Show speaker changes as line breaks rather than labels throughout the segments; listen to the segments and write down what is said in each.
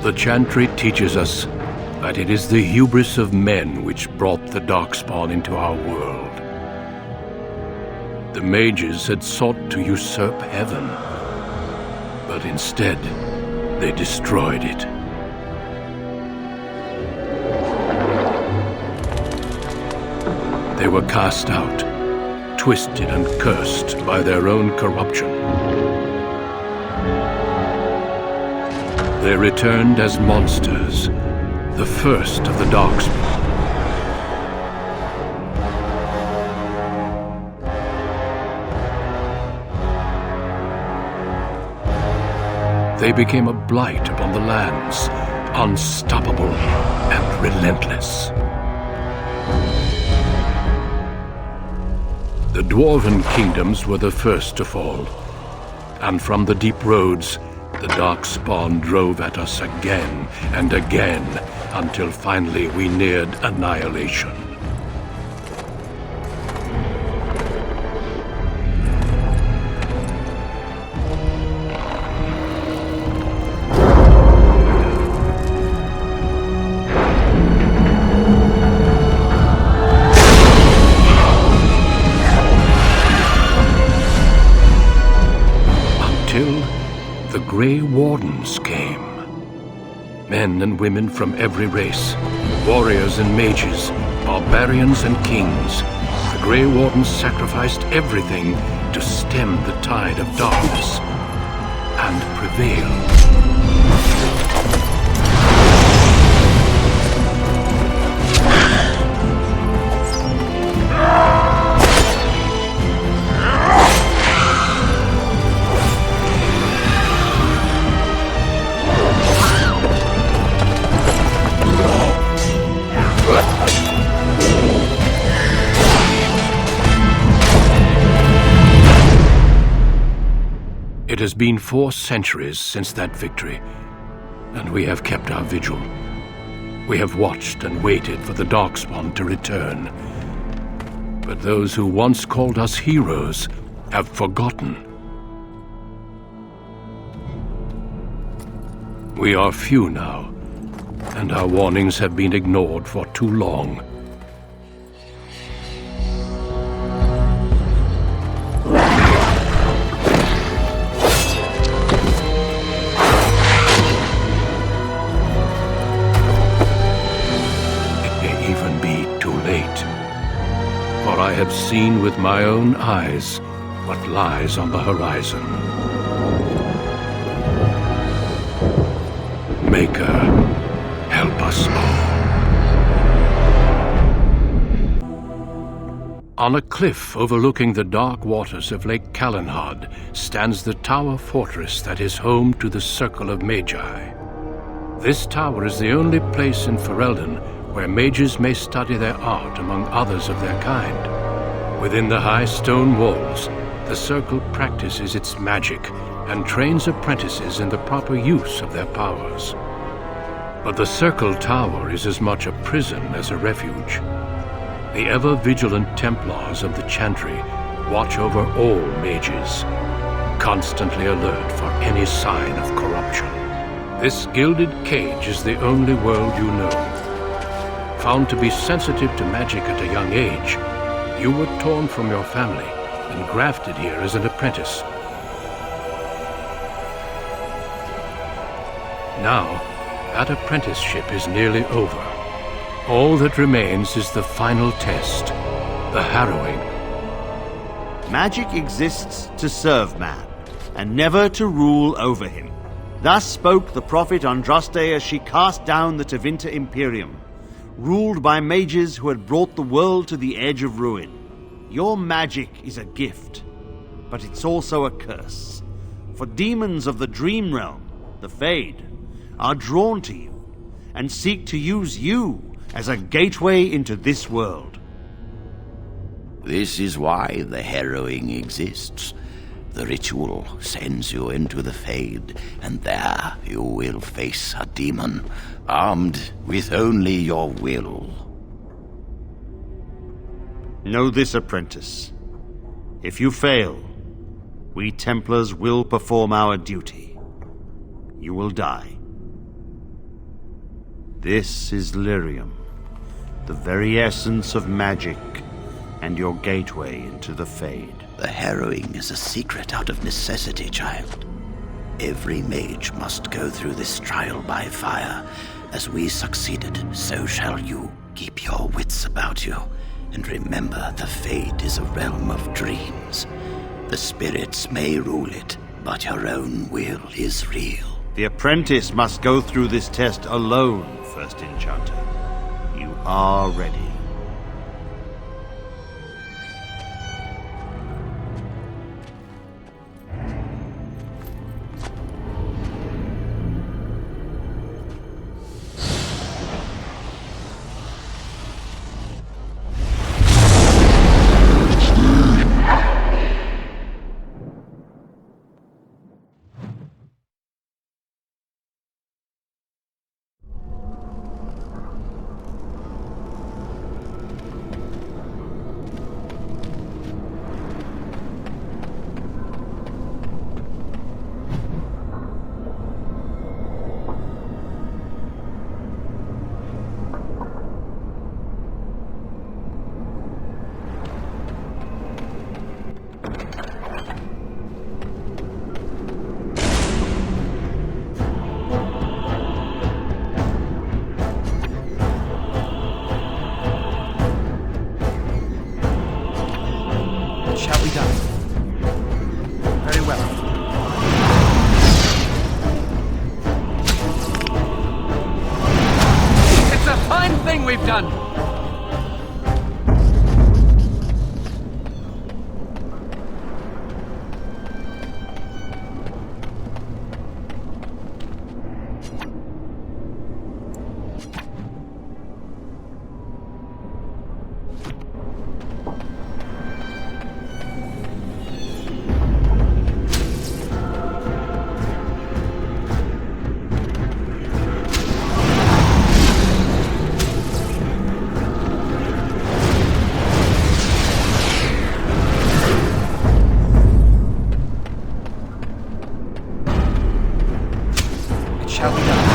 The Chantry teaches us that it is the hubris of men which brought the Darkspawn into our world. The Mages had sought to usurp heaven, but instead they destroyed it. They were cast out, twisted and cursed by their own corruption. They returned as monsters, the first of the Darkspawn. They became a blight upon the lands, unstoppable and relentless. The Dwarven kingdoms were the first to fall, and from the deep roads, the Darkspawn drove at us again and again, until finally we neared annihilation. The Grey Wardens came. Men and women from every race, warriors and mages, barbarians and kings. The Grey Wardens sacrificed everything to stem the tide of darkness and prevail. It has been 4 centuries since that victory, and we have kept our vigil. We have watched and waited for the Darkspawn to return. But those who once called us heroes have forgotten. We are few now, and our warnings have been ignored for too long. For I have seen with my own eyes what lies on the horizon. Maker, help us all. On a cliff overlooking the dark waters of Lake Calenhad stands the tower fortress that is home to the Circle of Magi. This tower is the only place in Ferelden where mages may study their art among others of their kind. Within the high stone walls, the Circle practices its magic and trains apprentices in the proper use of their powers. But the Circle Tower is as much a prison as a refuge. The ever-vigilant Templars of the Chantry watch over all mages, constantly alert for any sign of corruption. This gilded cage is the only world you know. Found to be sensitive to magic at a young age, you were torn from your family and grafted here as an apprentice. Now, that apprenticeship is nearly over. All that remains is the final test, the harrowing.
Magic exists to serve man, and never to rule over him. Thus spoke the prophet Andraste as she cast down the Tevinter Imperium, ruled by mages who had brought the world to the edge of ruin. Your magic is a gift, but it's also a curse. For demons of the Dream Realm, the Fade, are drawn to you and seek to use you as a gateway into this world.
This is why the harrowing exists. The ritual sends you into the Fade, and there you will face a demon, armed with only your will.
Know this, apprentice. If you fail, we Templars will perform our duty. You will die. This is lyrium, the very essence of magic, and your gateway into the Fade.
The harrowing is a secret out of necessity, child. Every mage must go through this trial by fire. As we succeeded, so shall you. Keep your wits about you, and remember the Fade is a realm of dreams. The spirits may rule it, but your own will is real.
The apprentice must go through this test alone, First Enchanter. You are ready.
Shall we done? Very well. It's a fine thing we've done! Shall we done?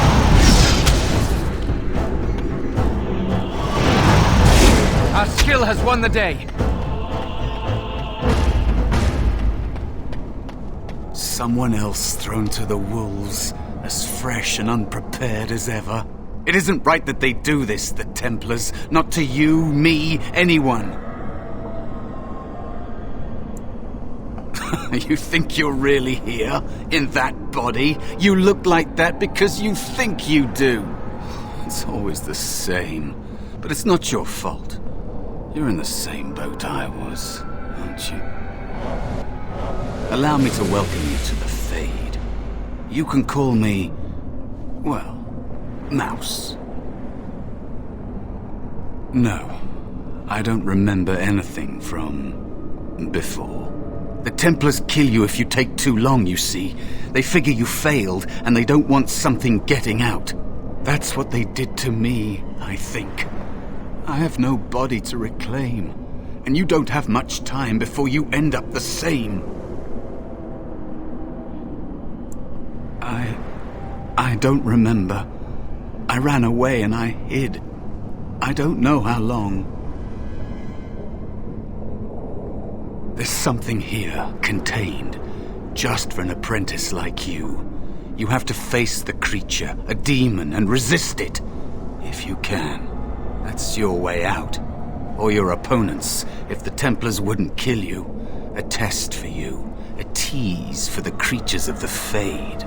Our skill has won the day.
Someone else thrown to the wolves, as fresh and unprepared as ever. It isn't right that they do this, the Templars. Not to you, me, anyone. You think you're really here, in that body? You look like that because you think you do. It's always the same. But it's not your fault. You're in the same boat I was, aren't you? Allow me to welcome you to the Fade. You can call me, well, Mouse. No, I don't remember anything from before. The Templars kill you if you take too long, you see. They figure you failed, and they don't want something getting out. That's what they did to me, I think. I have no body to reclaim, and you don't have much time before you end up the same. I don't remember. I ran away and I hid. I don't know how long. There's something here, contained, just for an apprentice like you. You have to face the creature, a demon, and resist it. If you can. That's your way out. Or your opponent's, if the Templars wouldn't kill you. A test for you. A tease for the creatures of the Fade.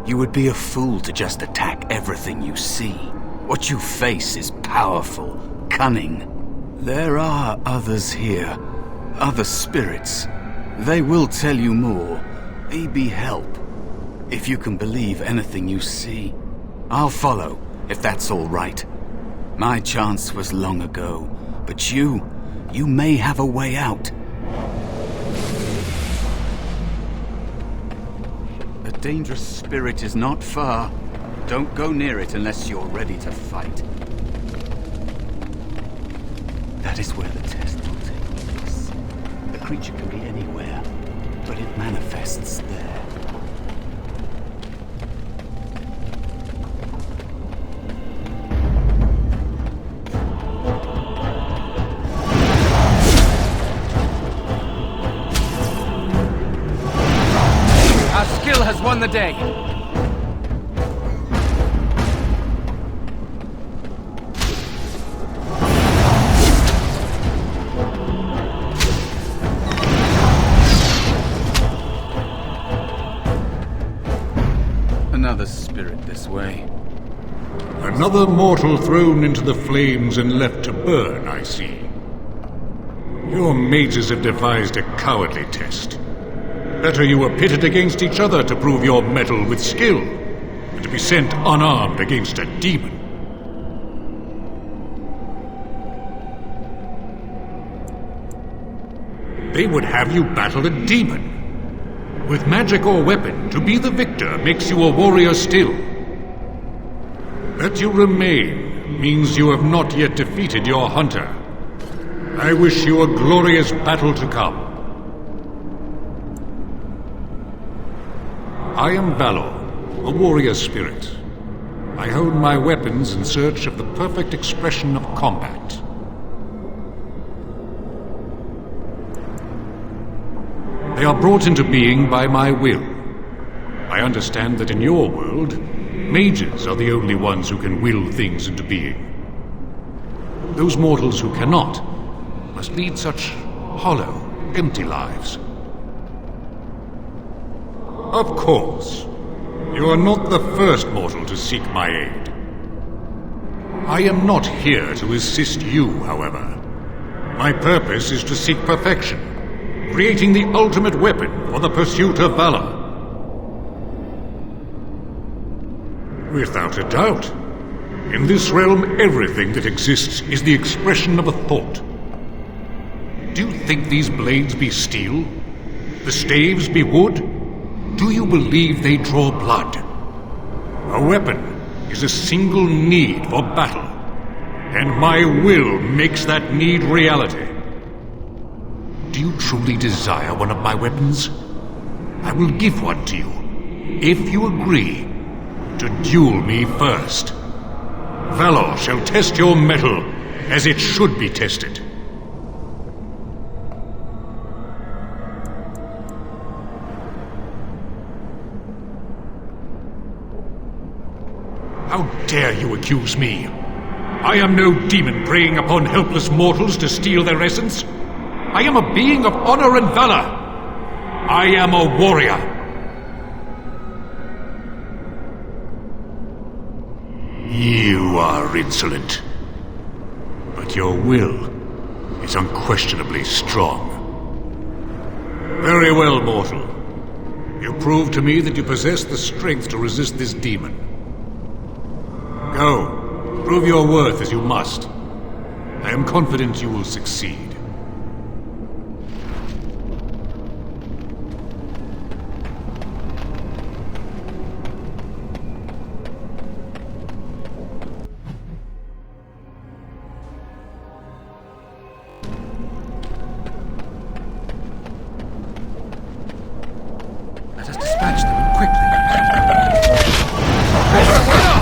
You would be a fool to just attack everything you see. What you face is powerful, cunning. There are others here, other spirits. They will tell you more, maybe help. If you can believe anything you see, I'll follow, if that's all right. My chance was long ago, but you may have a way out. A dangerous spirit is not far. Don't go near it unless you're ready to fight. That is where the test will take place. The creature can be anywhere, but it manifests there.
won the day.
Another spirit this way.
Another mortal thrown into the flames and left to burn, I see. Your mages have devised a cowardly test. Better you were pitted against each other to prove your mettle with skill, than to be sent unarmed against a demon. They would have you battle a demon. With magic or weapon, to be the victor makes you a warrior still. That you remain means you have not yet defeated your hunter. I wish you a glorious battle to come. I am Valor, a warrior spirit. I hone my weapons in search of the perfect expression of combat. They are brought into being by my will. I understand that in your world, mages are the only ones who can will things into being. Those mortals who cannot must lead such hollow, empty lives. Of course, you are not the first mortal to seek my aid. I am not here to assist you, however. My purpose is to seek perfection, creating the ultimate weapon for the pursuit of valor. Without a doubt. In this realm, everything that exists is the expression of a thought. Do you think these blades be steel? The staves be wood? Do you believe they draw blood? A weapon is a single need for battle, and my will makes that need reality. Do you truly desire one of my weapons? I will give one to you, if you agree to duel me first. Valor shall test your mettle as it should be tested. How dare you accuse me? I am no demon preying upon helpless mortals to steal their essence. I am a being of honor and valor. I am a warrior. You are insolent, but your will is unquestionably strong. Very well, mortal. You prove to me that you possess the strength to resist this demon. Go, prove your worth as you must. I am confident you will succeed.
Let us dispatch them quickly. Very well.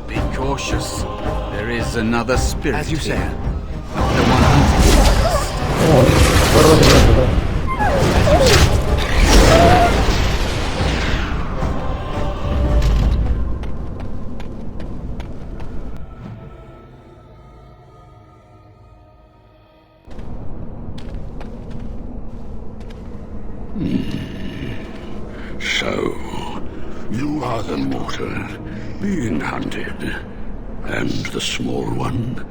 Be cautious. There is another spirit
As you
here.
say.
Not the one hunting.
So, you are the mortal being hunted. And the small one,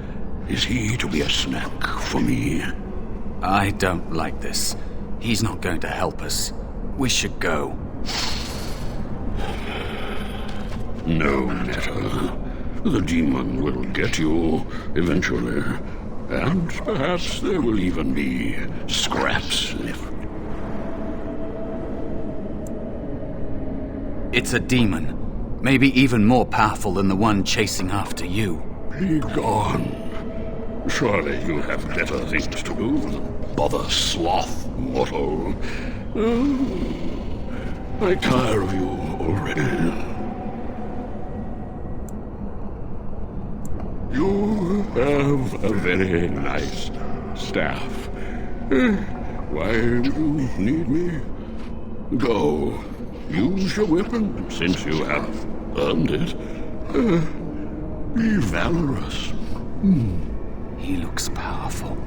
is he to be a snack for me?
I don't like this. He's not going to help us. We should go.
No matter. The demon will get you eventually. And perhaps there will even be scraps left.
It's a demon. Maybe even more powerful than the one chasing after you.
Be gone. Surely you have better things to do than bother sloth, mortal. I tire of you already. You have a very nice staff. Why do you need me? Go. Use your weapon, since you have earned it. Be valorous.
He looks powerful.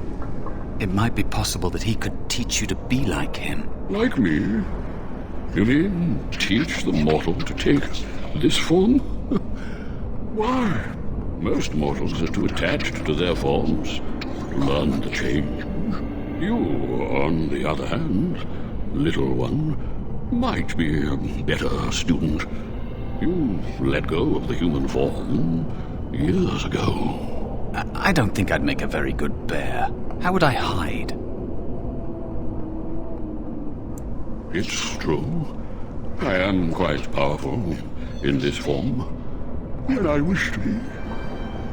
It might be possible that he could teach you to be like him.
Like me? You mean teach the mortal to take this form? Why? Most mortals are too attached to their forms to learn the change. You, on the other hand, little one, might be a better student. You let go of the human form years ago.
I don't think I'd make a very good bear. How would I hide?
It's true. I am quite powerful in this form, and I wish to be.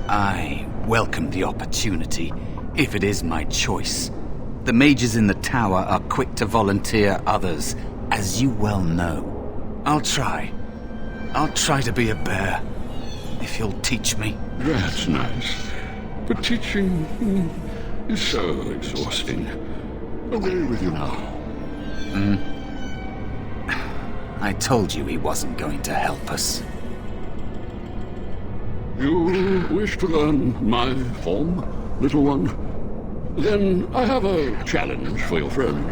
I welcome the opportunity, if it is my choice. The mages in the tower are quick to volunteer others, as you well know. I'll try. I'll try to be a bear, if you'll teach me.
That's nice. But teaching is so exhausting. Away with you now.
I told you he wasn't going to help us.
You wish to learn my form, little one? Then I have a challenge for your friend.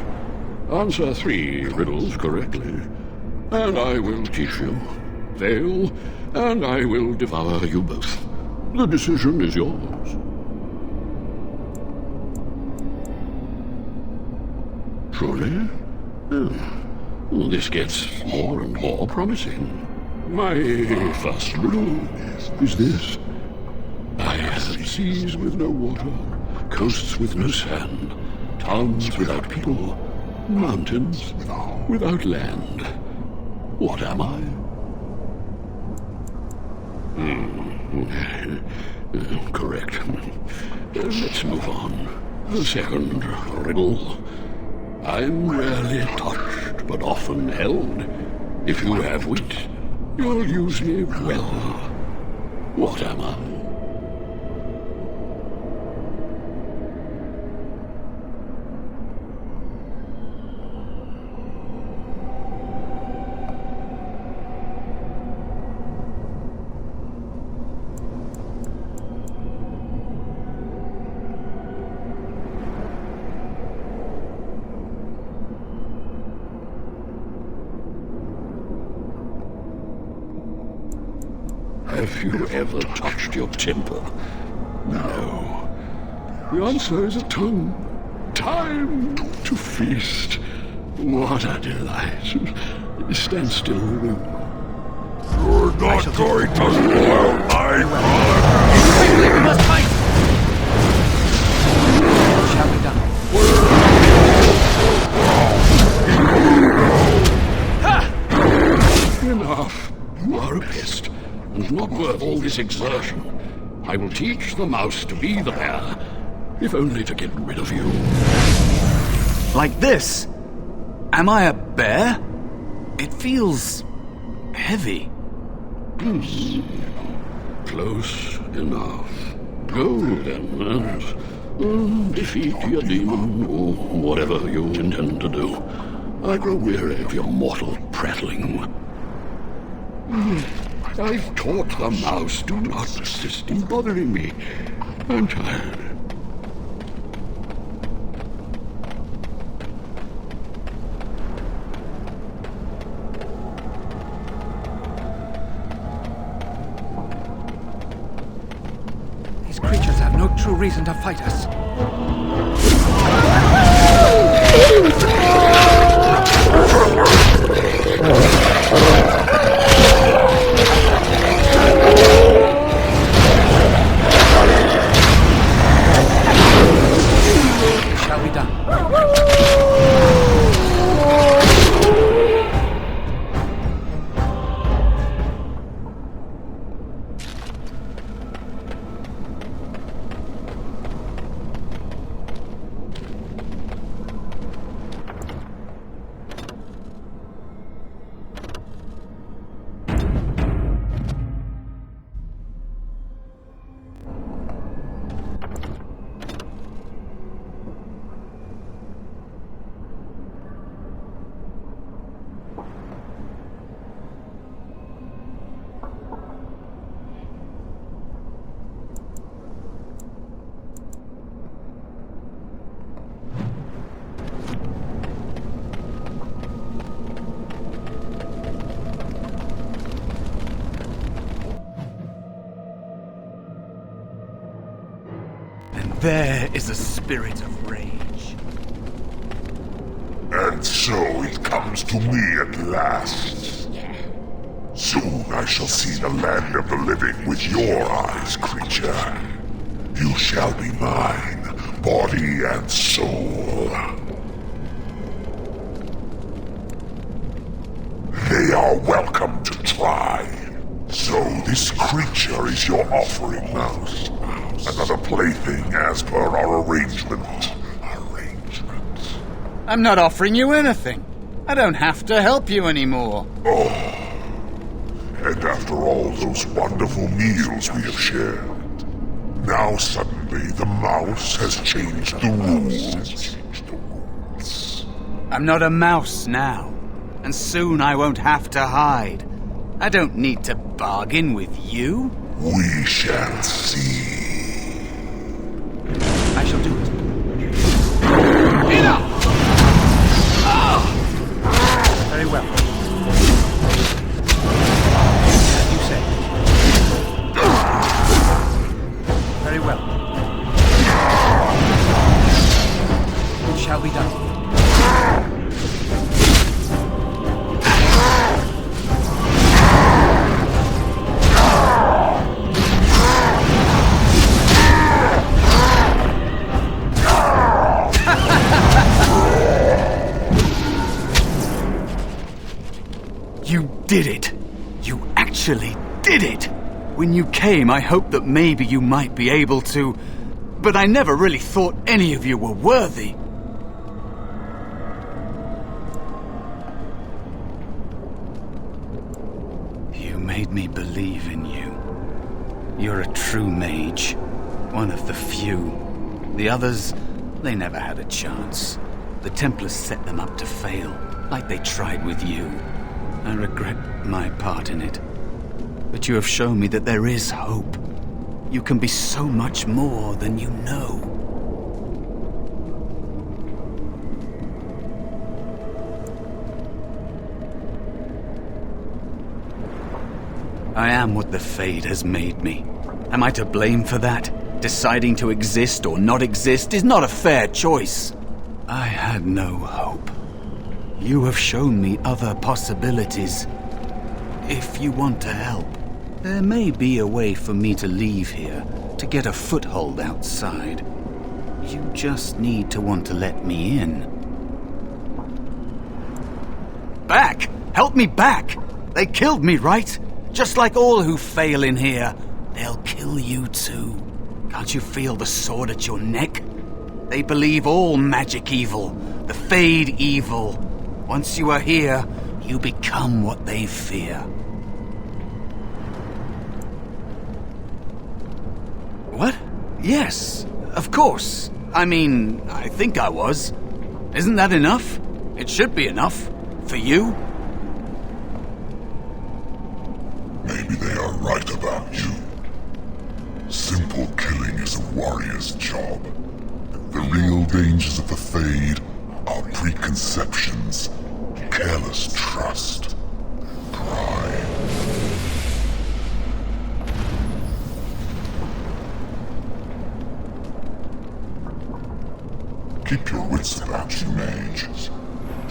Answer 3 riddles correctly, and I will teach you. Fail, and I will devour you both. The decision is yours. Surely? This gets more and more promising. My first riddle is this. I have seas with no water, coasts with no sand, towns without people, mountains without land. What am I? Correct. Let's move on. The second riddle. I'm rarely touched, but often held. If you have wit, you'll use me well. What am I? Have you ever touched your temper? No. The answer is a tongue. Time to feast. What a delight. Stand still, will you? You're not going to spoil my fun!
Quickly, we must fight! Shall we die?
Enough. You are a pest, and not worth all this exertion. I will teach the mouse to be the bear, if only to get rid of you.
Like this? Am I a bear? It feels heavy.
Close enough. Go then, and defeat your demon, or whatever you intend to do. I grow weary of your mortal prattling. I've taught the mouse, do not persist in bothering me. I'm tired.
These creatures have no true reason to fight us. Shall we done?
There is a spirit of rage.
And so it comes to me at last. Soon I shall see the land of the living with your eyes, creature. You shall be mine, body and soul. They are welcome to try. So this creature is your offering, Mouse. Another plaything as per our arrangement.
I'm not offering you anything. I don't have to help you anymore.
Oh. And after all those wonderful meals we have shared, now suddenly the mouse has changed the rules.
I'm not a mouse now, and soon I won't have to hide. I don't need to bargain with you.
We shall see.
I shall do it.
Enough!
Very well. As you say. Very well. It shall be done.
You did it! You actually did it! When you came, I hoped that maybe you might be able to, but I never really thought any of you were worthy. You made me believe in you. You're a true mage. One of the few. The others, they never had a chance. The Templars set them up to fail, like they tried with you. I regret my part in it. But you have shown me that there is hope. You can be so much more than you know. I am what the Fade has made me. Am I to blame for that? Deciding to exist or not exist is not a fair choice. I had no hope. You have shown me other possibilities. If you want to help, there may be a way for me to leave here, to get a foothold outside. You just need to want to let me in. Back! Help me back! They killed me, right? Just like all who fail in here, they'll kill you too. Can't you feel the sword at your neck? They believe all magic evil, the Fade evil. Once you are here, you become what they fear. What? Yes, of course. I mean, I think I was. Isn't that enough? It should be enough. For you?
Maybe they are right about you. Simple killing is a warrior's job. The real dangers of the Fade are preconceptions, careless trust, pride. Keep your wits about you, Mage.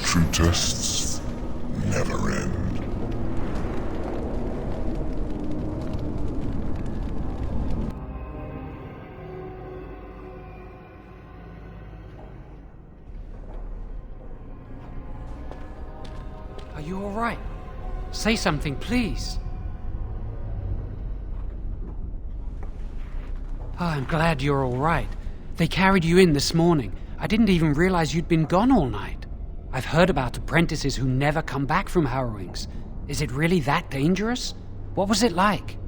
True tests never end.
Are you all right? Say something, please. Oh, I'm glad you're all right. They carried you in this morning. I didn't even realize you'd been gone all night. I've heard about apprentices who never come back from harrowings. Is it really that dangerous? What was it like?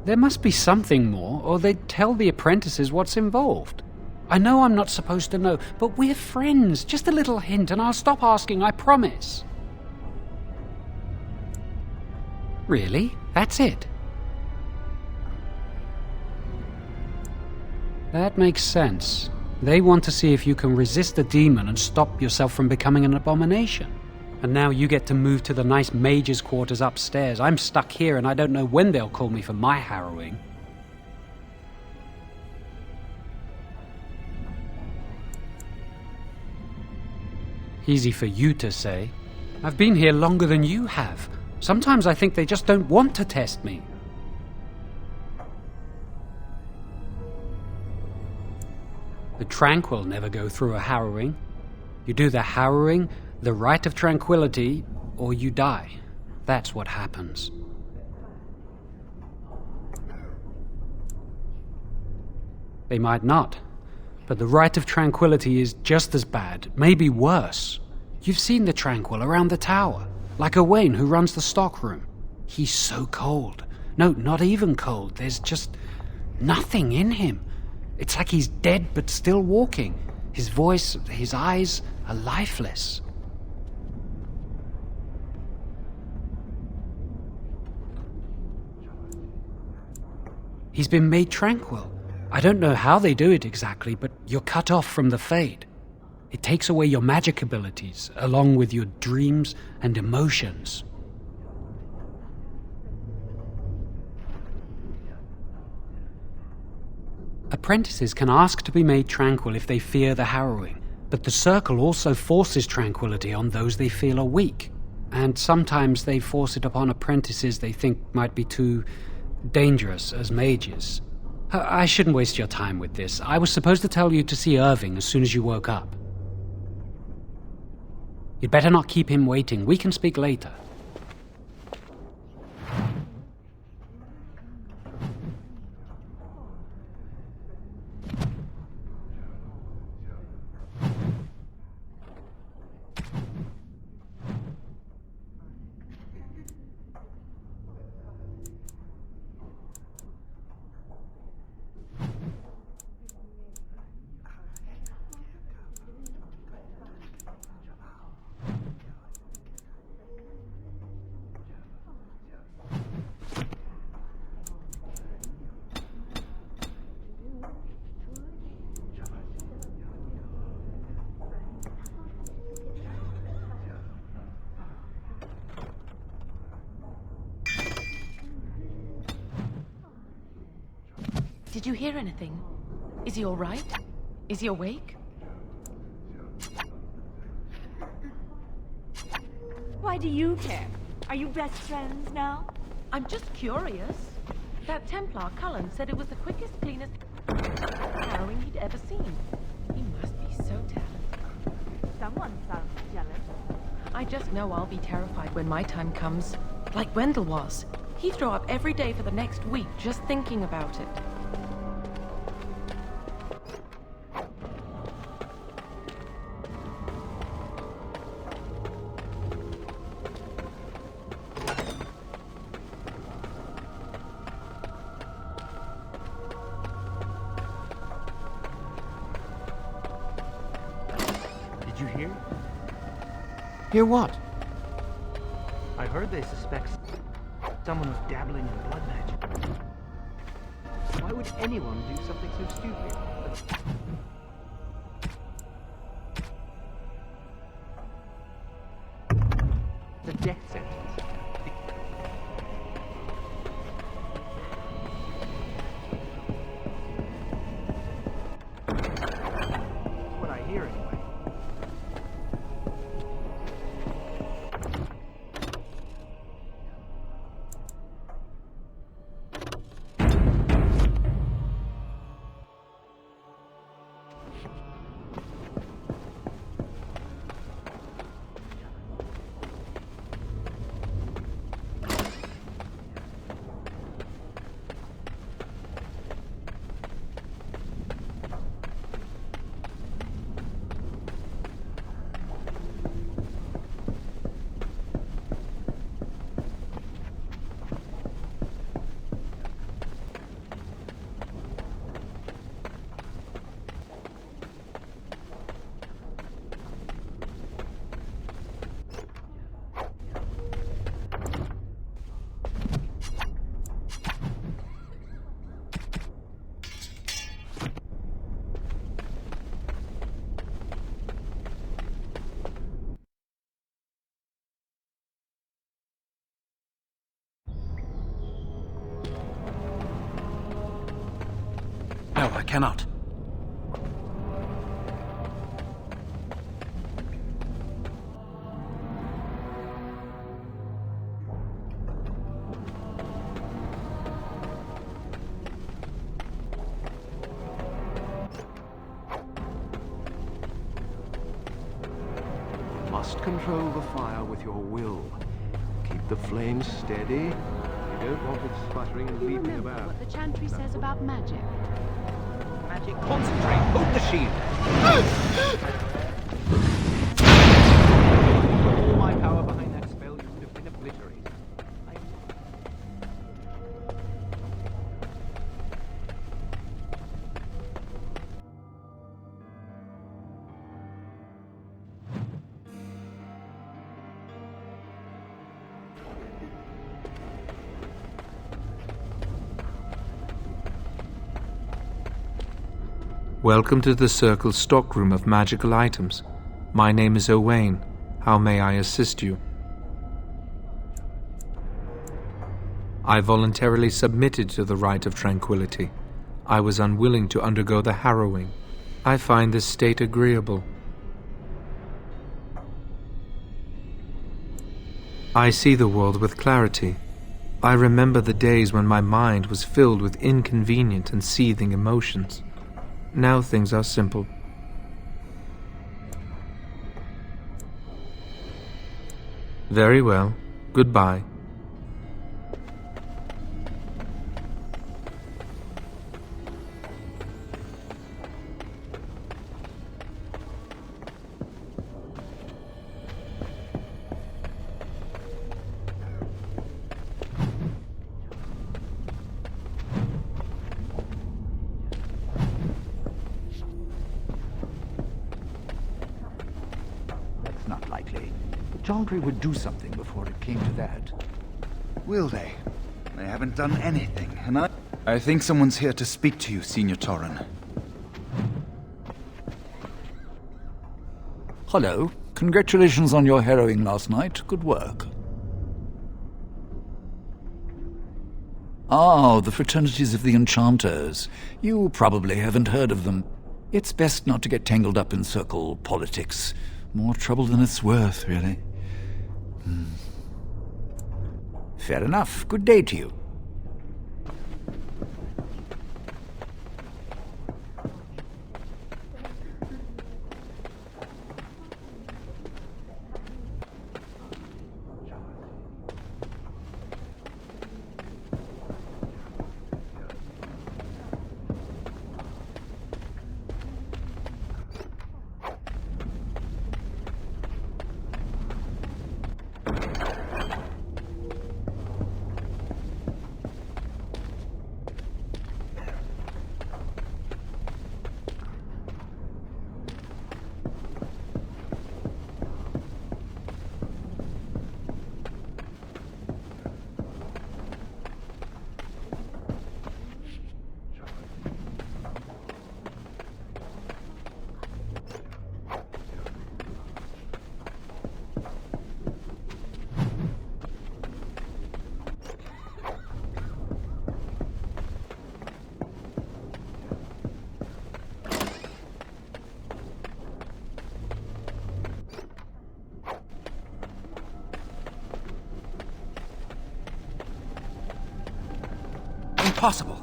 There must be something more, or they'd tell the apprentices what's involved. I know I'm not supposed to know, but we're friends. Just a little hint and I'll stop asking, I promise. Really? That's it? That makes sense. They want to see if you can resist the demon and stop yourself from becoming an abomination. And now you get to move to the nice Mage's quarters upstairs. I'm stuck here and I don't know when they'll call me for my harrowing. Easy for you to say. I've been here longer than you have. Sometimes I think they just don't want to test me. The Tranquil never go through a harrowing. You do the harrowing, the rite of tranquility, or you die. That's what happens. They might not, but the rite of tranquility is just as bad, maybe worse. You've seen the Tranquil around the tower, like Owain who runs the stockroom. He's so cold. No, not even cold. There's just nothing in him. It's like he's dead but still walking. His voice, his eyes are lifeless. He's been made tranquil. I don't know how they do it exactly, but you're cut off from the Fade. It takes away your magic abilities, along with your dreams and emotions. Apprentices can ask to be made tranquil if they fear the harrowing, but the Circle also forces tranquility on those they feel are weak, and sometimes they force it upon apprentices they think might be too dangerous as mages. I shouldn't waste your time with this. I was supposed to tell you to see Irving as soon as you woke up. You'd better not keep him waiting. We can speak later.
Did you hear anything? Is he all right? Is he awake?
Why do you care? Are you best friends now?
I'm just curious. That Templar, Cullen, said it was the quickest, cleanest harrowing he'd ever seen. He must be so talented.
Someone sounds jealous.
I just know I'll be terrified when my time comes. Like Wendell was. He'd throw up every day for the next week just thinking about it.
Did you hear?
Hear what?
I heard they suspect someone was dabbling in blood magic. Why would anyone do something so stupid? The death sentence. That's what I hear anyway.
No, I cannot.
Must control the fire with your will. Keep the flames steady. You don't want it sputtering and leaping
Remember
about.
what the chantry says about magic.
Magic, concentrate. Hold the shield. All my power behind that spell, you would have been obliterated.
Welcome to the Circle's stockroom of magical items. My name is Owain. How may I assist you? I voluntarily submitted to the rite of tranquility. I was unwilling to undergo the harrowing. I find this state agreeable. I see the world with clarity. I remember the days when my mind was filled with inconvenient and seething emotions. Now things are simple. Very well. Goodbye.
Not likely. The Chantry would do something before it came to that.
Will they? They haven't done anything, and I think someone's here to speak to you, Senior Torren.
Hello. Congratulations on your harrowing last night. Good work. Ah, the fraternities of the Enchanters. You probably haven't heard of them. It's best not to get tangled up in circle politics. More trouble than it's worth, really. Fair enough. Good day to you.
Impossible.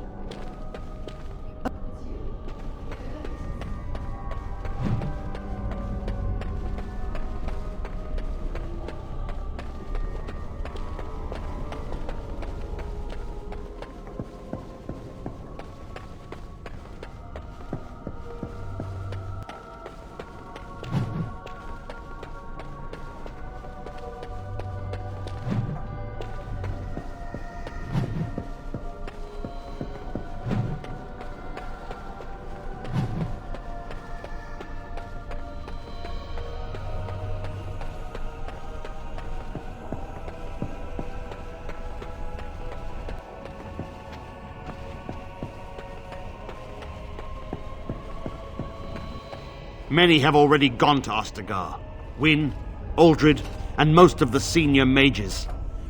Many have already gone to Ostagar. Wynne, Aldred, and most of the senior mages.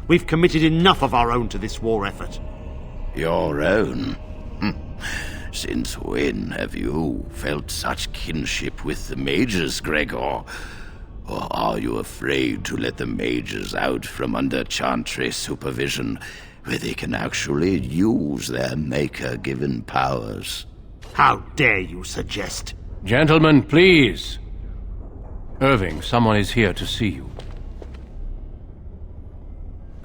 We've committed enough of our own to this war effort.
Your own? Since when have you felt such kinship with the mages, Gregor? Or are you afraid to let the mages out from under Chantry's supervision, where they can actually use their Maker-given powers?
How dare you suggest?
Gentlemen, please. Irving, someone is here to see you.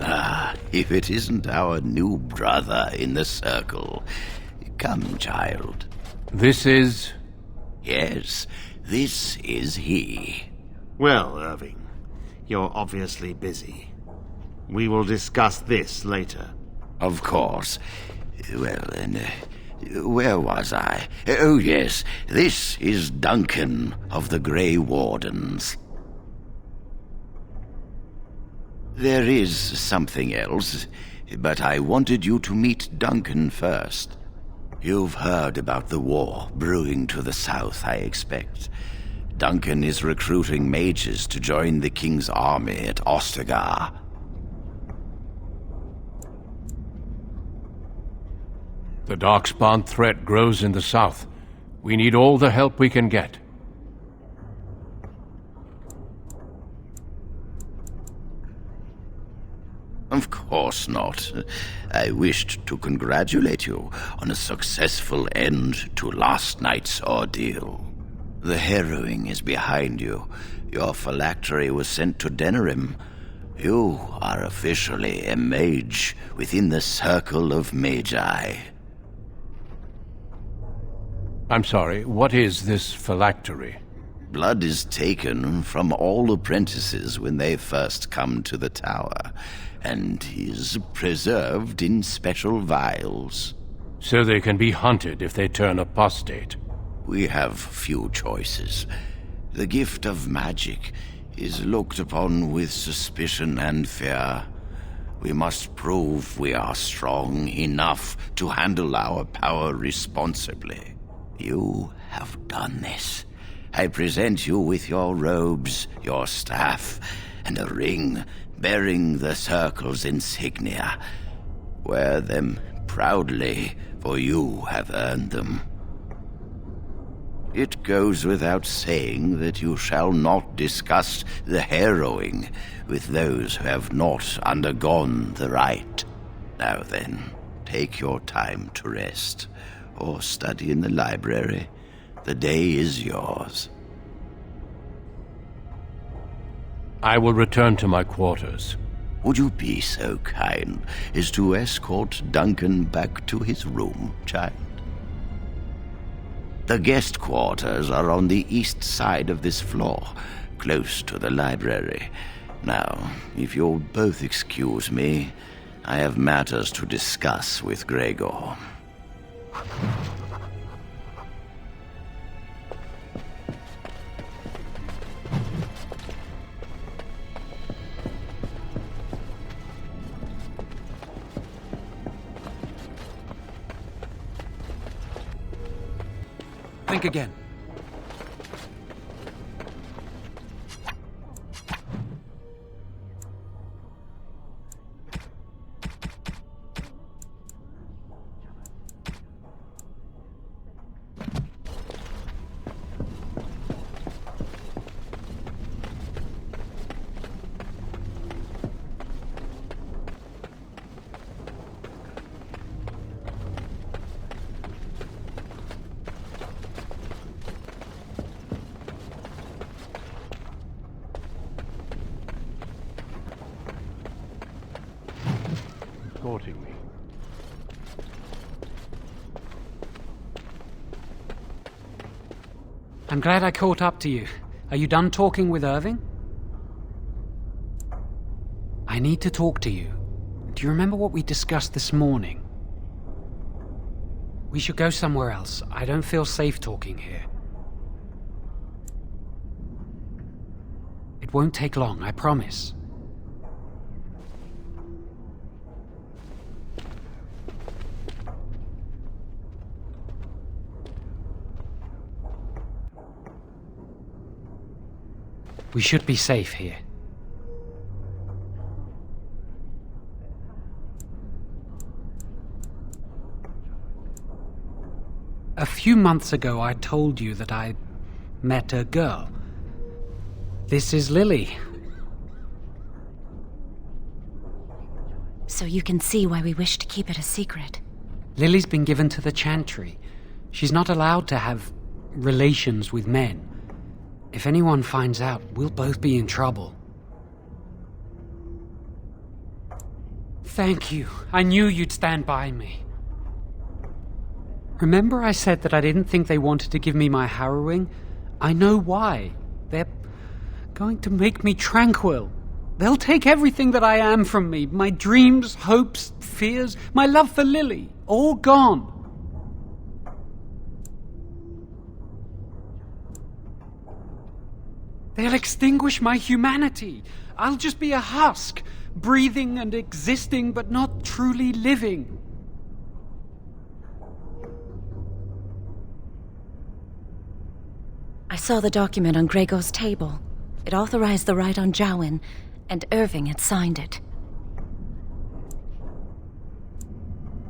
Ah, if it isn't our new brother in the circle. Come, child.
This is...
Yes, this is he.
Well, Irving, you're obviously busy. We will discuss this later.
Of course. Well, then, where was I? Oh, yes, this is Duncan of the Grey Wardens. There is something else, but I wanted you to meet Duncan first. You've heard about the war brewing to the south, I expect. Duncan is recruiting mages to join the King's army at Ostagar.
The Darkspawn threat grows in the south. We need all the help we can get.
Of course not. I wished to congratulate you on a successful end to last night's ordeal. The harrowing is behind you. Your phylactery was sent to Denerim. You are officially a mage within the circle of Magi.
I'm sorry, what is this phylactery?
Blood is taken from all apprentices when they first come to the tower, and is preserved in special vials.
So they can be hunted if they turn apostate.
We have few choices. The gift of magic is looked upon with suspicion and fear. We must prove we are strong enough to handle our power responsibly. You have done this. I present you with your robes, your staff, and a ring bearing the Circle's insignia. Wear them proudly, for you have earned them. It goes without saying that you shall not discuss the harrowing with those who have not undergone the rite. Now then, take your time to rest, or study in the library. The day is yours.
I will return to my quarters.
Would you be so kind as to escort Duncan back to his room, child? The guest quarters are on the east side of this floor, close to the library. Now, if you'll both excuse me, I have matters to discuss with Gregor.
Think again.
Escorting me.
I'm glad I caught up to you. Are you done talking with Irving? I need to talk to you. Do you remember what we discussed this morning? We should go somewhere else. I don't feel safe talking here. It won't take long, I promise. We should be safe here. A few months ago, I told you that I met a girl. This is Lily.
So you can see why we wish to keep it a secret.
Lily's been given to the Chantry. She's not allowed to have relations with men. If anyone finds out, we'll both be in trouble. Thank you. I knew you'd stand by me. Remember I said that I didn't think they wanted to give me my harrowing? I know why. They're going to make me tranquil. They'll take everything that I am from me. My dreams, hopes, fears, my love for Lily. All gone. They'll extinguish my humanity. I'll just be a husk, breathing and existing, but not truly living.
I saw the document on Gregor's table. It authorized the right on Jowen, and Irving had signed it.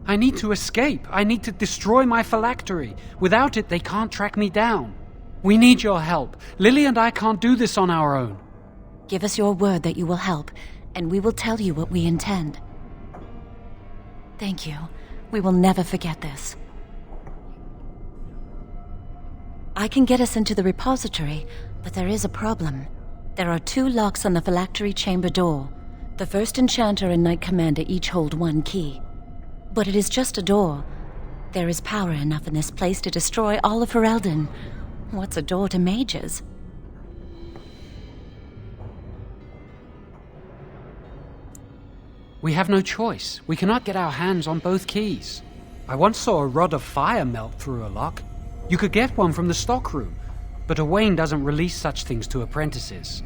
I need to escape. I need to destroy my phylactery. Without it, they can't track me down. We need your help. Lily and I can't do this on our own.
Give us your word that you will help, and we will tell you what we intend. Thank you. We will never forget this. I can get us into the repository, but there is a problem. There are 2 locks on the phylactery chamber door. The first enchanter and knight commander each hold 1 key. But it is just a door. There is power enough in this place to destroy all of Ferelden. What's a door to mages?
We have no choice. We cannot get our hands on both keys. I once saw a rod of fire melt through a lock. You could get one from the stockroom, but Owain doesn't release such things to apprentices.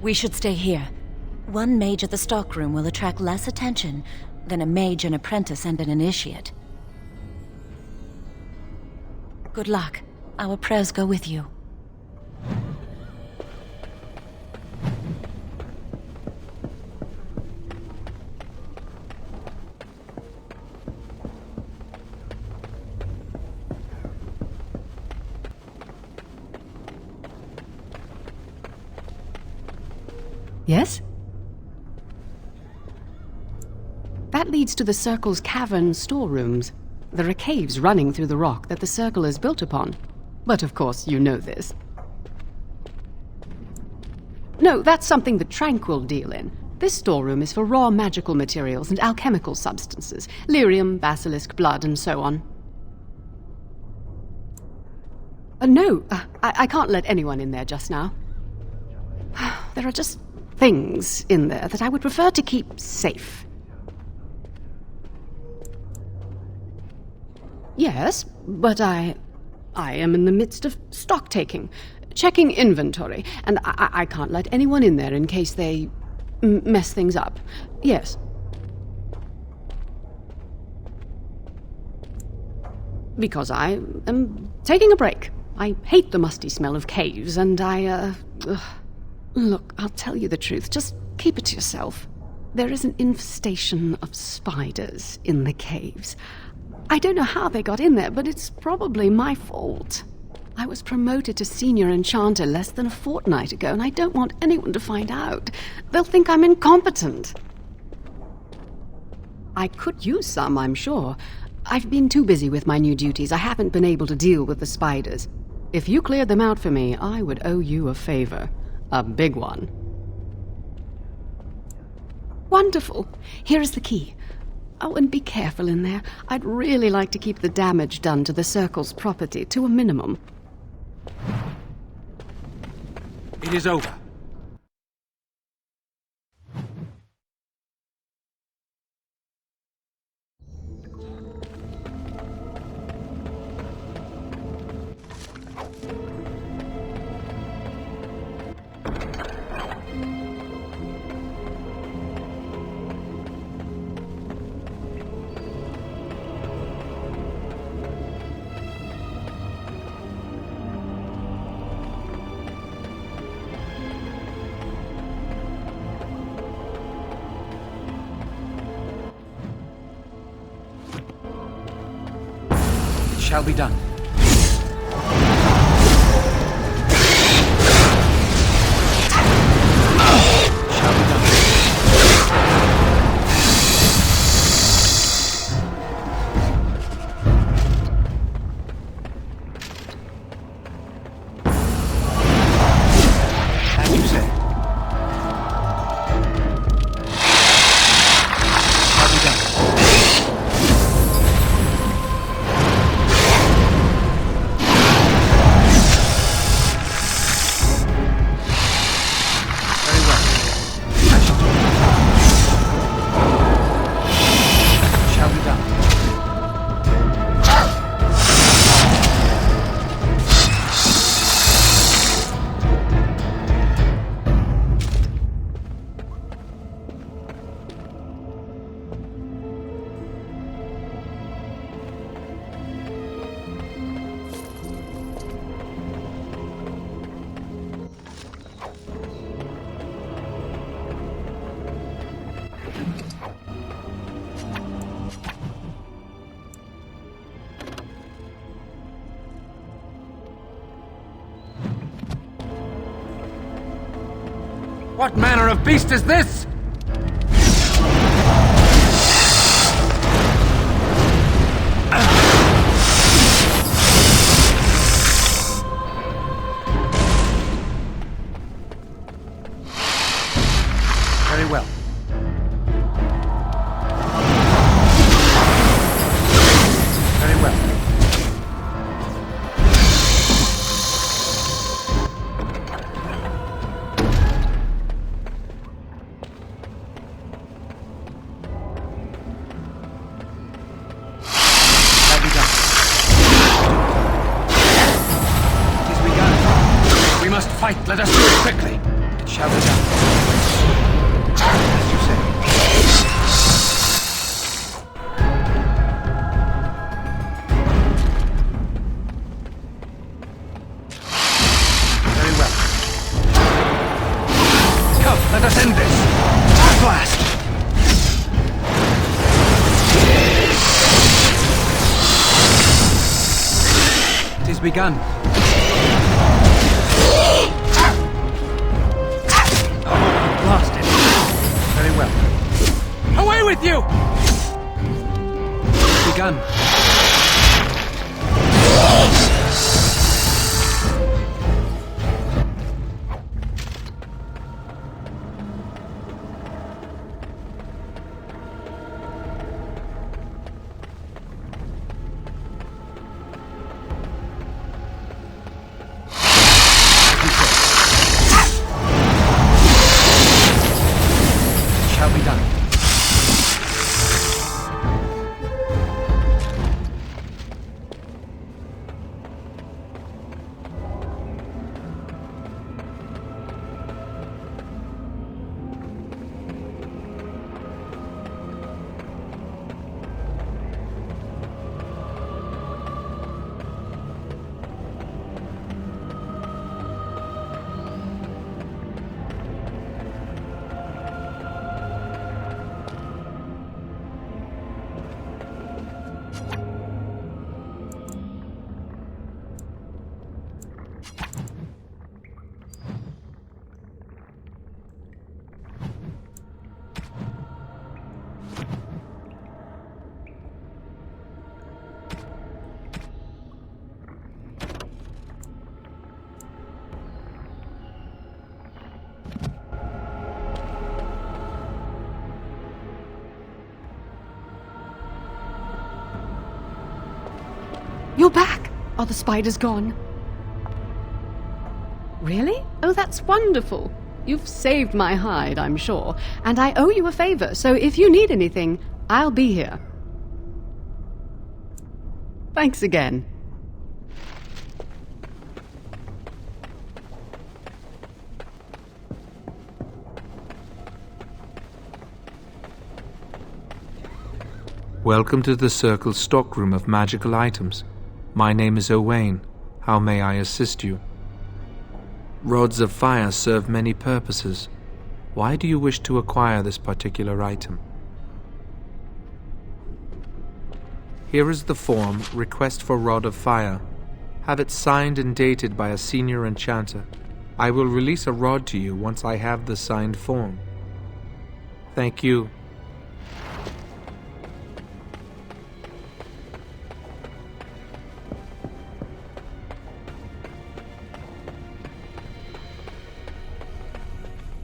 We should stay here. 1 mage at the stockroom will attract less attention than a mage, an apprentice, and an initiate. Good luck. Our prayers go with you.
Yes? That leads to the Circle's cavern storerooms. There are caves running through the rock that the Circle is built upon. But of course you know this. No, that's something the Tranquil deal in. This storeroom is for raw magical materials and alchemical substances. Lyrium, basilisk, blood, and so on. No, I can't let anyone in there just now. There are just things in there that I would prefer to keep safe. Yes, but I am in the midst of stock taking, checking inventory, and I can't let anyone in there in case they mess things up. Yes. Because I am taking a break. I hate the musty smell of caves, and Look, I'll tell you the truth. Just keep it to yourself. There is an infestation of spiders in the caves. I don't know how they got in there, but it's probably my fault. I was promoted to senior enchanter less than a fortnight ago, and I don't want anyone to find out. They'll think I'm incompetent. I could use some, I'm sure. I've been too busy with my new duties. I haven't been able to deal with the spiders. If you cleared them out for me, I would owe you a favor. A big one. Wonderful. Here is the key. Oh, and be careful in there. I'd really like to keep the damage done to the Circle's property to a minimum.
It is over. shall be done.
What manner of beast is this? Very well. Very well.
Fight, let us do it quickly. It shall be done. As you say. Very well. Come, let us end this. At last. It is begun. Blasted. Very well. Away with you! Begun.
You're back! Are the spiders gone? Really? Oh, that's wonderful. You've saved my hide, I'm sure. And I owe you a favor, so if you need anything, I'll be here. Thanks again.
Welcome to the Circle's stockroom of magical items. My name is Owain. How may I assist you? Rods of fire serve many purposes. Why do you wish to acquire this particular item? Here is the form, Request for Rod of Fire. Have it signed and dated by a senior enchanter. I will release a rod to you once I have the signed form. Thank you.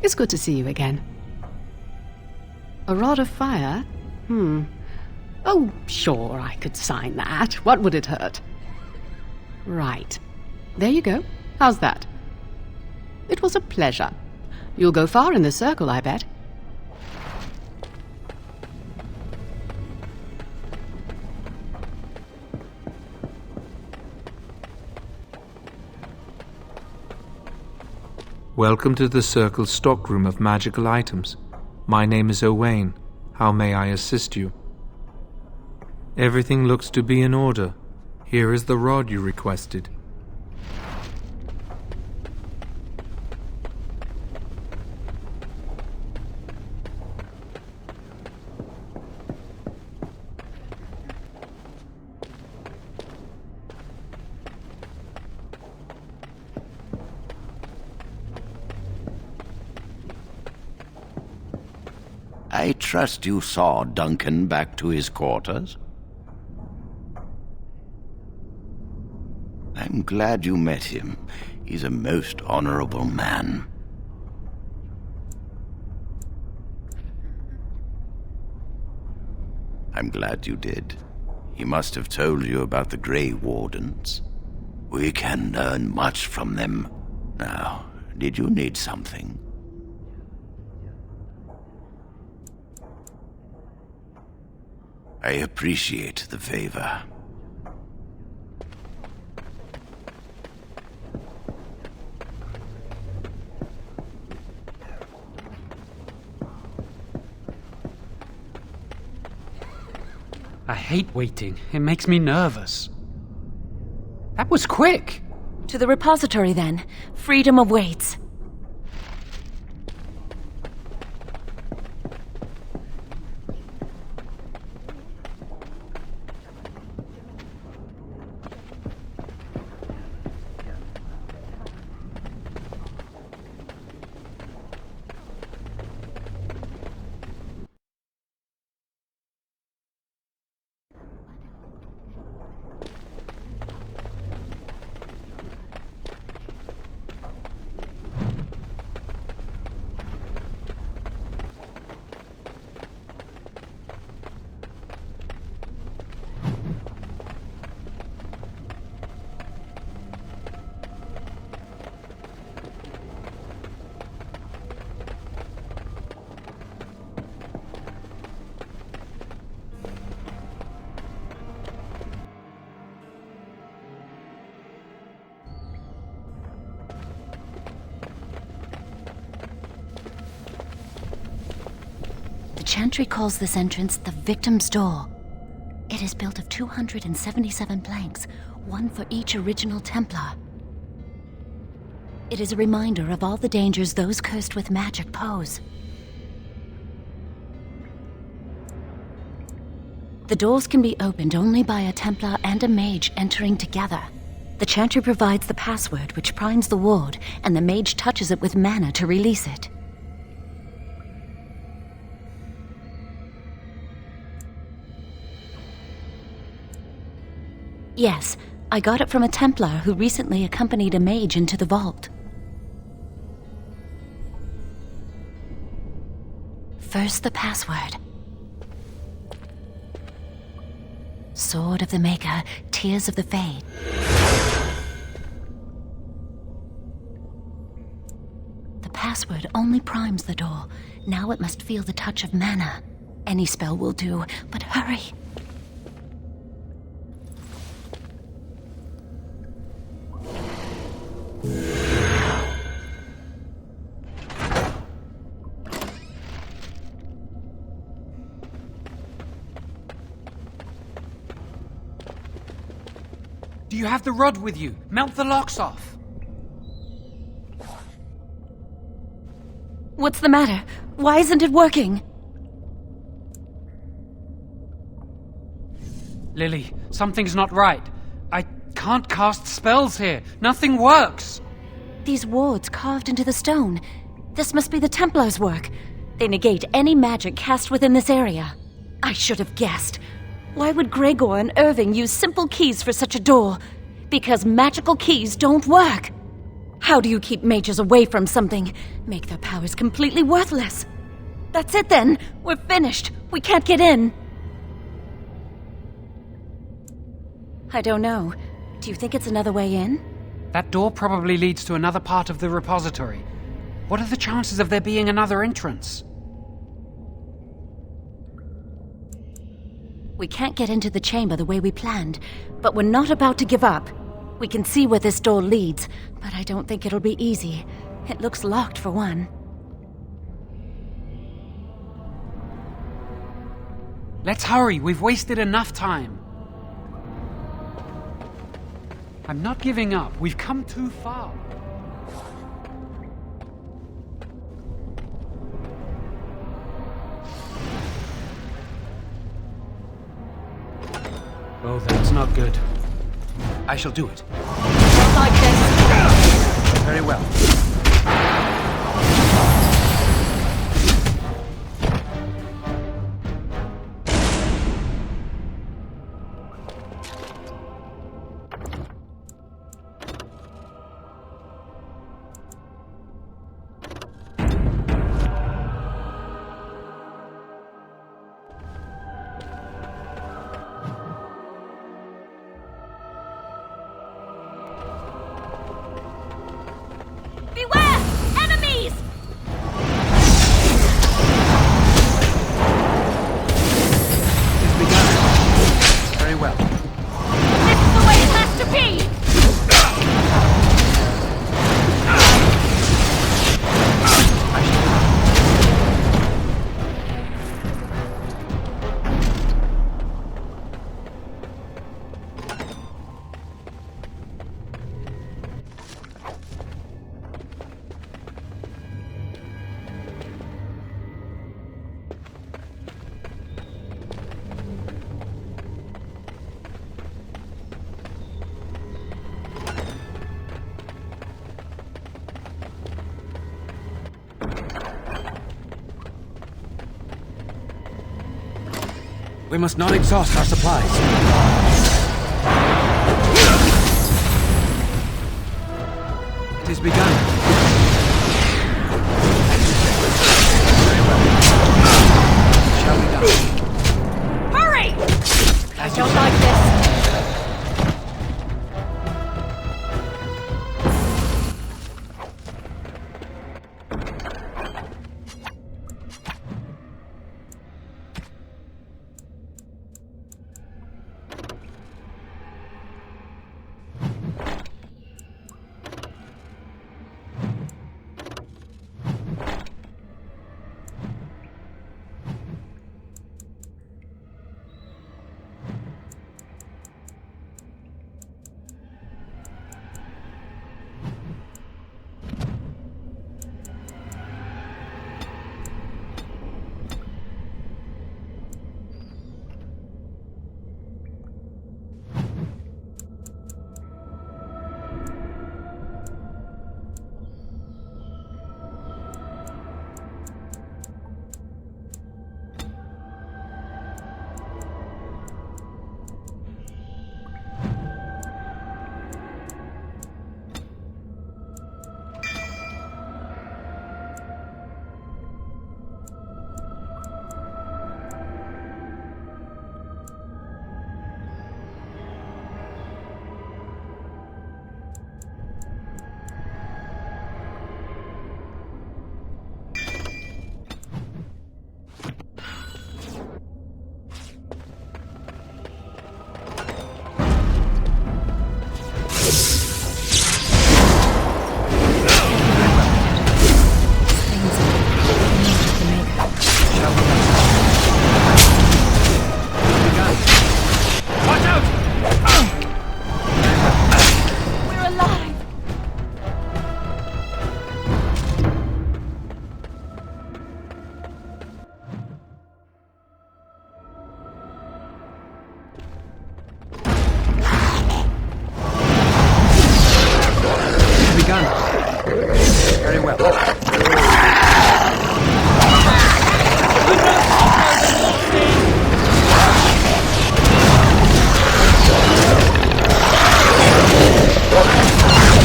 It's good to see you again. A rod of fire? Oh, sure, I could sign that. What would it hurt? Right. There you go. How's that? It was a pleasure. You'll go far in the circle, I bet.
Welcome to the Circle's stockroom of magical items. My name is Owain. How may I assist you? Everything looks to be in order. Here is the rod you requested.
I trust you saw Duncan back to his quarters? I'm glad you met him. He's a most honorable man. I'm glad you did. He must have told you about the Grey Wardens. We can learn much from them. Now, did you need something? I appreciate the favor.
I hate waiting. It makes me nervous. That was quick.
To the repository, then. Freedom awaits. The Chantry calls this entrance the Victim's Door. It is built of 277 planks, one for each original Templar. It is a reminder of all the dangers those cursed with magic pose. The doors can be opened only by a Templar and a Mage entering together. The Chantry provides the password which primes the ward, and the Mage touches it with mana to release it. Yes, I got it from a Templar who recently accompanied a Mage into the vault. First, the password. Sword of the Maker, Tears of the Fade. The password only primes the door. Now it must feel the touch of mana. Any spell will do, but hurry!
Do you have the rod with you? Melt the locks off.
What's the matter? Why isn't it working?
Lily, something's not right. I can't cast spells here. Nothing works.
These wards carved into the stone. This must be the Templars' work. They negate any magic cast within this area. I should have guessed. Why would Gregor and Irving use simple keys for such a door? Because magical keys don't work. How do you keep mages away from something? Make their powers completely worthless. That's it then. We're finished. We can't get in. I don't know. Do you think it's another way in?
That door probably leads to another part of the repository. What are the chances of there being another entrance?
We can't get into the chamber the way we planned, but we're not about to give up. We can see where this door leads, but I don't think it'll be easy. It looks locked for one.
Let's hurry. We've wasted enough time. I'm not giving up. We've come too far. Oh, that's not good.
I shall do it.
Just like this.
Very well.
Beware! Enemies!
It's begun. Very well.
This is the way it has to be!
We must not exhaust our supplies. It has begun. Very well. Shall we go?
Hurry! I
As you
don't
say.
like this.
Very well.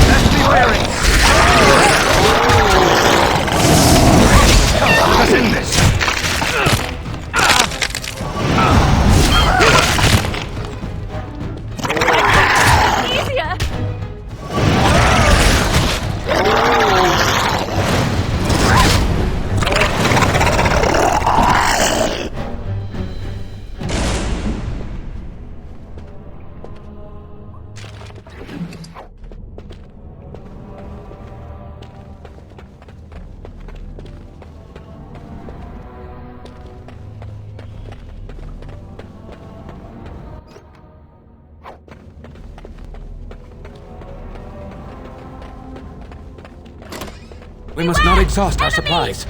Let's be wary. Come, let us end this. We must not exhaust our supplies.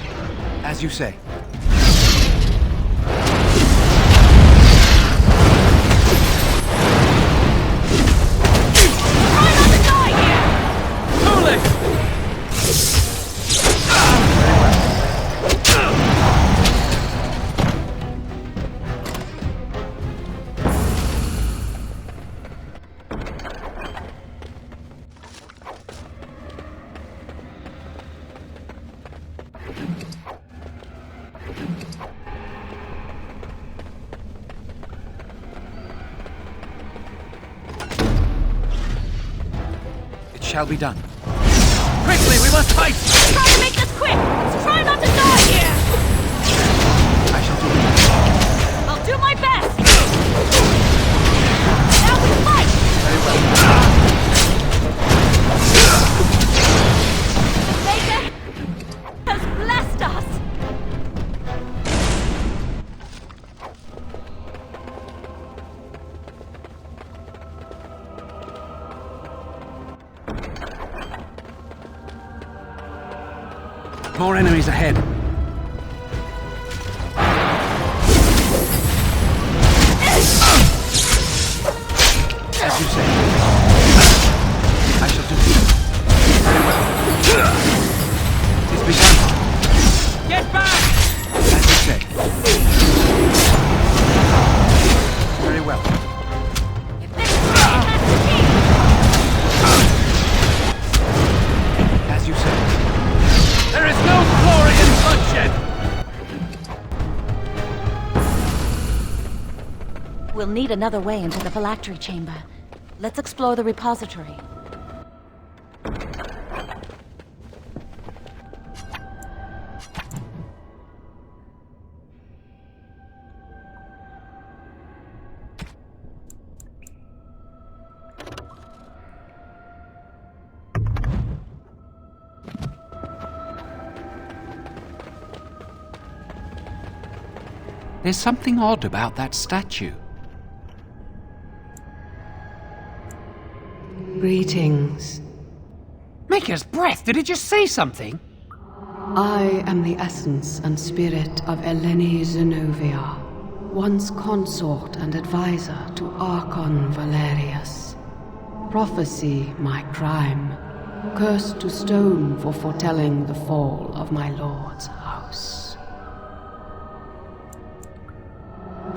As you say. Shall be done. Quickly, we must fight!
Try to make this quick! Let's try not to die here!
I shall do it.
I'll do my best! Now we fight!
Very well.
Maker has blessed us!
More enemies ahead. As you say. I shall do it. Very well. It is begun. Get back! As you say. Very well. As you say. There is no glory in bloodshed!
We'll need another way into the phylactery chamber. Let's explore the repository.
There's something odd about that statue.
Greetings.
Maker's breath, did it just say something?
I am the essence and spirit of Eleni Zenobia, once consort and advisor to Archon Valerius. Prophecy, my crime, cursed to stone for foretelling the fall of my lord's house.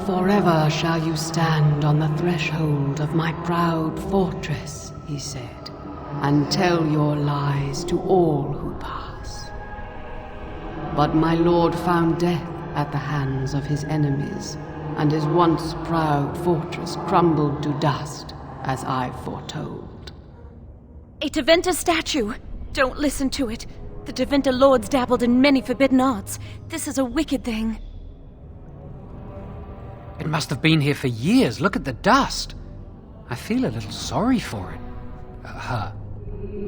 Forever shall you stand on the threshold of my proud fortress, he said, and tell your lies to all who pass. But my lord found death at the hands of his enemies, and his once proud fortress crumbled to dust, as I foretold.
A Tevinter statue! Don't listen to it. The Tevinter lords dabbled in many forbidden arts. This is a wicked thing.
It must have been here for years. Look at the dust. I feel a little sorry for it. Her.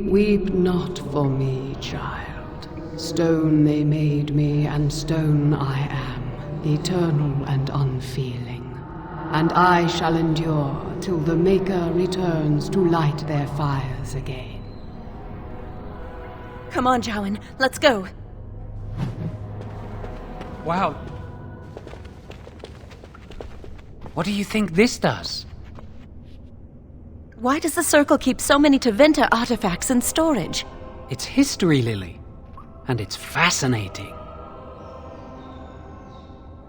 Weep not for me, child. Stone they made me, and stone I am, eternal and unfeeling. And I shall endure till the Maker returns to light their fires again.
Come on, Jowan, let's go.
Wow. What do you think this does?
Why does the Circle keep so many Tevinter artifacts in storage?
It's history, Lily. And it's fascinating.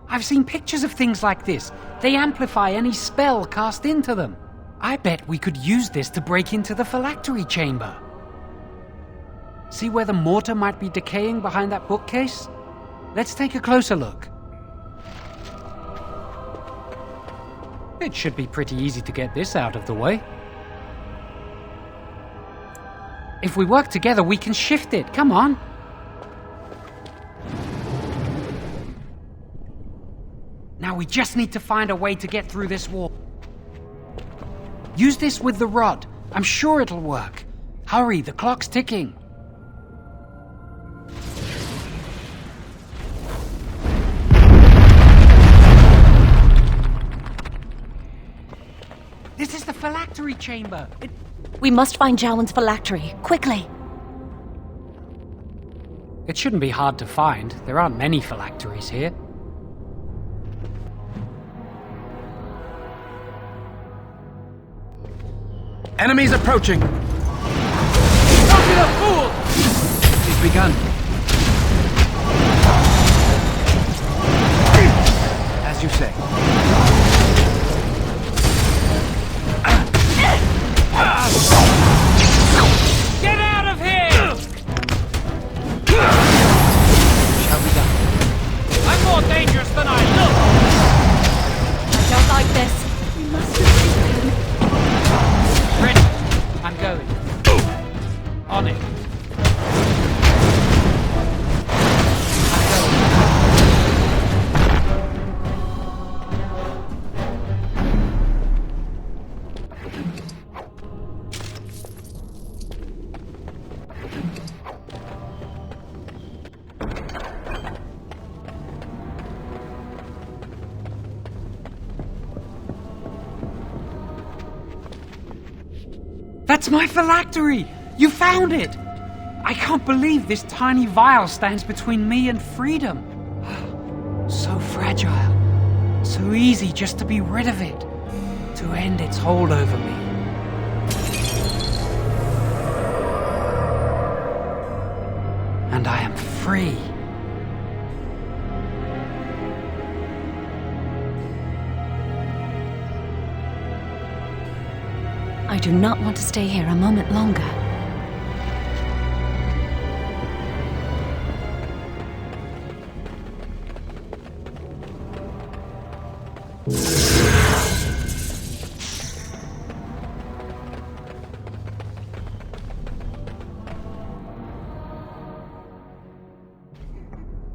I've seen pictures of things like this. They amplify any spell cast into them. I bet we could use this to break into the phylactery chamber. See where the mortar might be decaying behind that bookcase? Let's take a closer look. It should be pretty easy to get this out of the way. If we work together, we can shift it. Come on. Now we just need to find a way to get through this wall. Use this with the rod. I'm sure it'll work. Hurry, the clock's ticking. This is the phylactery chamber.
We must find Jowan's phylactery, quickly.
It shouldn't be hard to find. There aren't many phylacteries here.
Enemies approaching!
Don't be a fool!
He's begun. As you say.
Get out of here!
Shall we go?
I'm more dangerous than I look!
I don't like this. We must resist him.
Ready. I'm going. On it. That's my phylactery! You found it! I can't believe this tiny vial stands between me and freedom. So fragile. So easy just to be rid of it. To end its hold over me. And I am free.
I do not want to stay here a moment longer.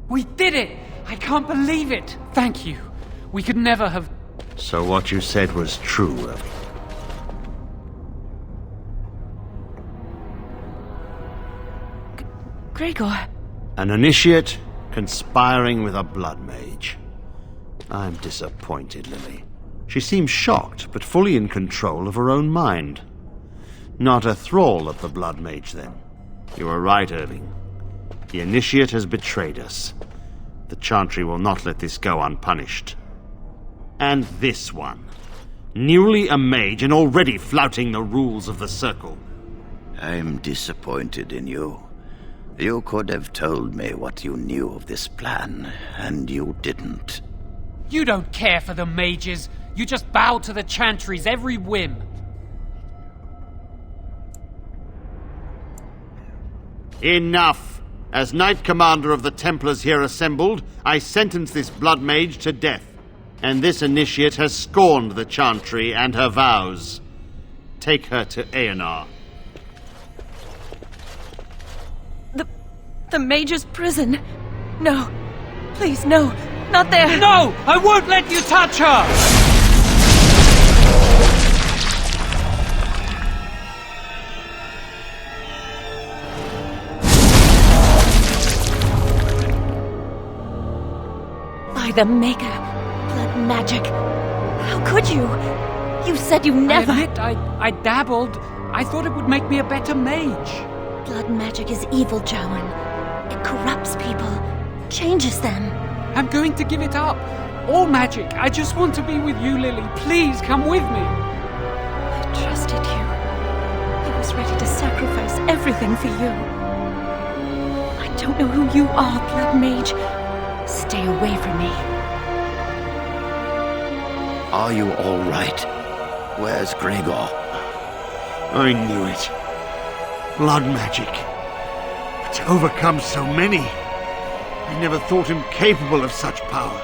We did it! I can't believe it! Thank you. We could never have...
So what you said was true,
Gregor.
An initiate conspiring with a blood mage. I'm disappointed, Lily. She seems shocked, but fully in control of her own mind. Not a thrall of the blood mage, then. You were right, Irving. The initiate has betrayed us. The Chantry will not let this go unpunished. And this one. Newly a mage and already flouting the rules of the Circle.
I'm disappointed in you. You could have told me what you knew of this plan, and you didn't.
You don't care for the mages. You just bow to the Chantry's every whim.
Enough! As Knight Commander of the Templars here assembled, I sentence this blood mage to death. And this initiate has scorned the Chantry and her vows. Take her to Aenar.
The Mage's prison. No. Please, no. Not there.
No! I won't let you touch her!
By the Maker. Blood magic. How could you? You said you never...
I admit, I dabbled. I thought it would make me a better mage.
Blood magic is evil, Jowan. It corrupts people, changes them.
I'm going to give it up. All magic. I just want to be with you, Lily. Please come with me.
I trusted you. I was ready to sacrifice everything for you. don't know who you are, Blood Mage. Stay away from me.
Are you all right? Where's Gregor?
I knew it. Blood magic. But to overcome so many, I never thought him capable of such power.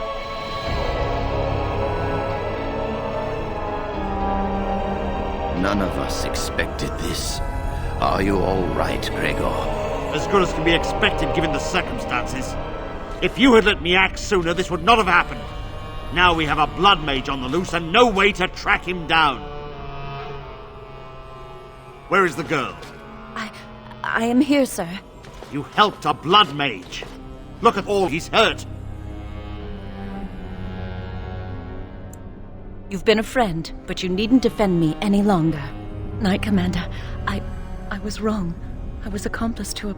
None of us expected this. Are you all right, Gregor?
As good as can be expected given the circumstances. If you had let me act sooner, this would not have happened. Now we have a blood mage on the loose and no way to track him down. Where is the girl?
I am here, sir.
You helped a blood mage. Look at all he's hurt.
You've been a friend, but you needn't defend me any longer. Knight Commander, I was wrong. I was accomplice to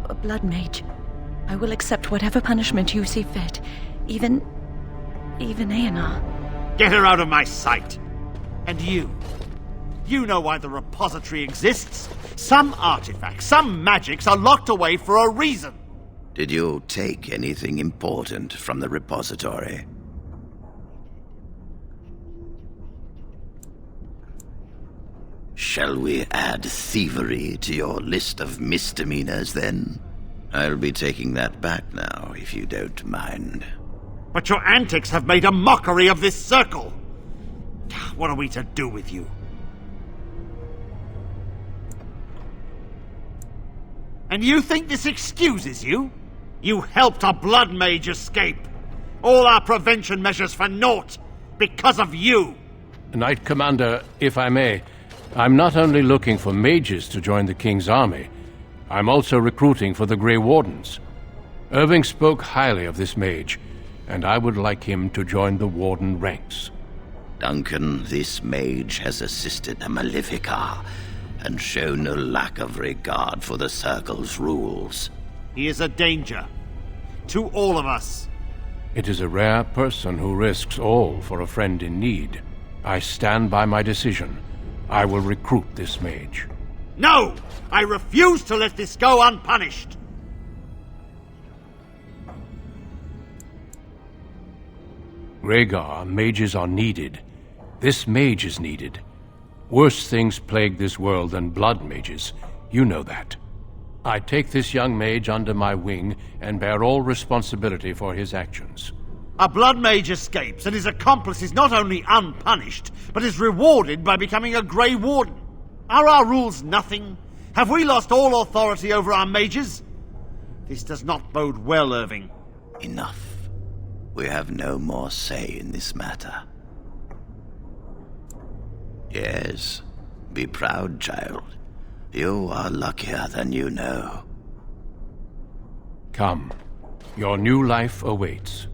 a blood mage. I will accept whatever punishment you see fit. Even Aenar.
Get her out of my sight. And you. You know why the repository exists. Some artifacts, some magics are locked away for a reason.
Did you take anything important from the repository? Shall we add thievery to your list of misdemeanors, then? I'll be taking that back now, if you don't mind.
But your antics have made a mockery of this circle. What are we to do with you? And you think this excuses you? You helped a blood mage escape. All our prevention measures for naught, because of you.
Knight Commander, if I may, I'm not only looking for mages to join the King's army, I'm also recruiting for the Grey Wardens. Irving spoke highly of this mage, and I would like him to join the Warden ranks.
Duncan, this mage has assisted a Malefica, and shown no lack of regard for the Circle's rules.
He is a danger. To all of us.
It is a rare person who risks all for a friend in need. I stand by my decision. I will recruit this mage.
No! I refuse to let this go unpunished!
Rhaegar, mages are needed. This mage is needed. Worse things plague this world than blood mages. You know that. I take this young mage under my wing and bear all responsibility for his actions.
A blood mage escapes, and his accomplice is not only unpunished, but is rewarded by becoming a Grey Warden. Are our rules nothing? Have we lost all authority over our mages? This does not bode well, Irving.
Enough. We have no more say in this matter. Yes, be proud, child. You are luckier than you know.
Come. Your new life awaits.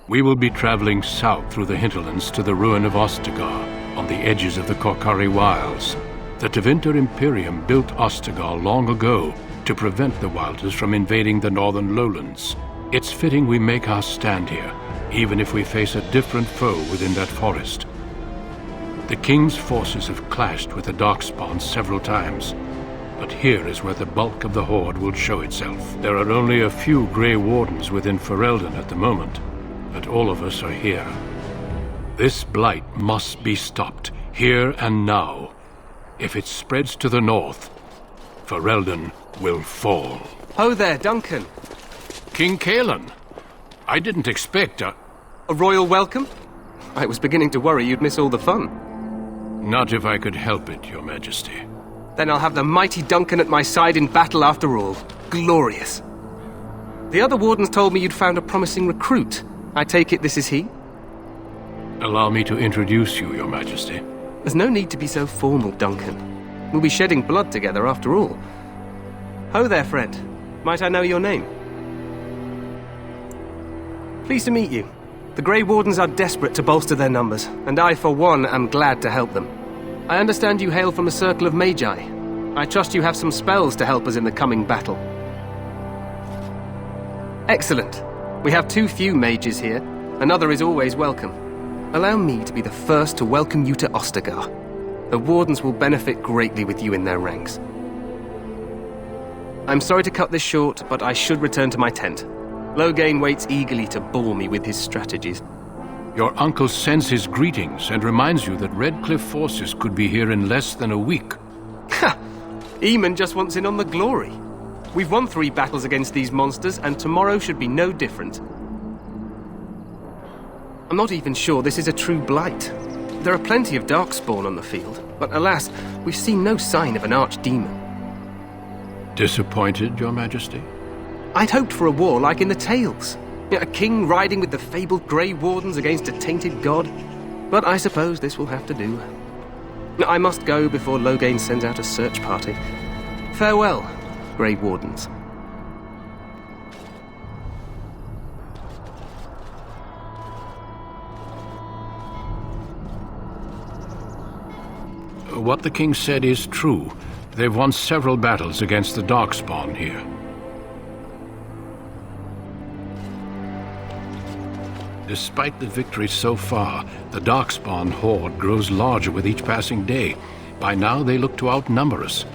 We will be traveling south through the hinterlands to the ruin of Ostagar, on the edges of the Korkari Wilds. The Tevinter Imperium built Ostagar long ago to prevent the Wilders from invading the northern lowlands. It's fitting we make our stand here, even if we face a different foe within that forest. The King's forces have clashed with the Darkspawn several times, but here is where the bulk of the Horde will show itself. There are only a few Grey Wardens within Ferelden at the moment, but all of us are here. This blight must be stopped, here and now. If it spreads to the north, Ferelden will fall.
Ho there, Duncan.
King Kaelan. I didn't expect a
royal welcome? I was beginning to worry you'd miss all the fun.
Not if I could help it, Your Majesty.
Then I'll have the mighty Duncan at my side in battle after all. Glorious. The other wardens told me you'd found a promising recruit. I take it this is he?
Allow me to introduce you, Your Majesty.
There's no need to be so formal, Duncan. We'll be shedding blood together after all. Ho there, friend. Might I know your name? Pleased to meet you. The Grey Wardens are desperate to bolster their numbers, and I, for one, am glad to help them. I understand you hail from a circle of Magi. I trust you have some spells to help us in the coming battle. Excellent. We have too few mages here. Another is always welcome. Allow me to be the first to welcome you to Ostagar. The Wardens will benefit greatly with you in their ranks. I'm sorry to cut this short, but I should return to my tent. Loghain waits eagerly to bore me with his strategies.
Your uncle sends his greetings and reminds you that Redcliffe forces could be here in less than a week.
Ha! Eamon just wants in on the glory. We've won 3 battles against these monsters, and tomorrow should be no different. I'm not even sure this is a true blight. There are plenty of darkspawn on the field, but alas, we've seen no sign of an archdemon.
Disappointed, Your Majesty?
I'd hoped for a war like in the tales. A king riding with the fabled Grey Wardens against a tainted god. But I suppose this will have to do. I must go before Loghain sends out a search party. Farewell, Grey Wardens.
What the king said is true. They've won several battles against the Darkspawn here. Despite the victories so far, the Darkspawn horde grows larger with each passing day. By now they look to outnumber us.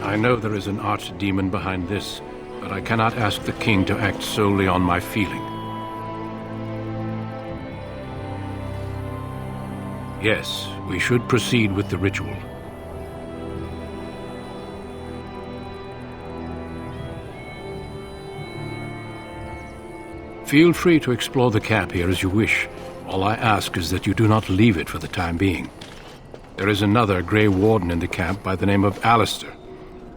I know there is an archdemon behind this, but I cannot ask the king to act solely on my feeling. Yes, we should proceed with the ritual. Feel free to explore the camp here as you wish. All I ask is that you do not leave it for the time being. There is another Grey Warden in the camp by the name of Alistair.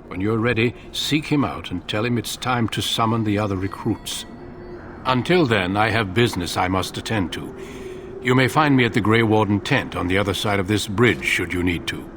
When you're ready, seek him out and tell him it's time to summon the other recruits. Until then, I have business I must attend to. You may find me at the Grey Warden tent on the other side of this bridge, should you need to.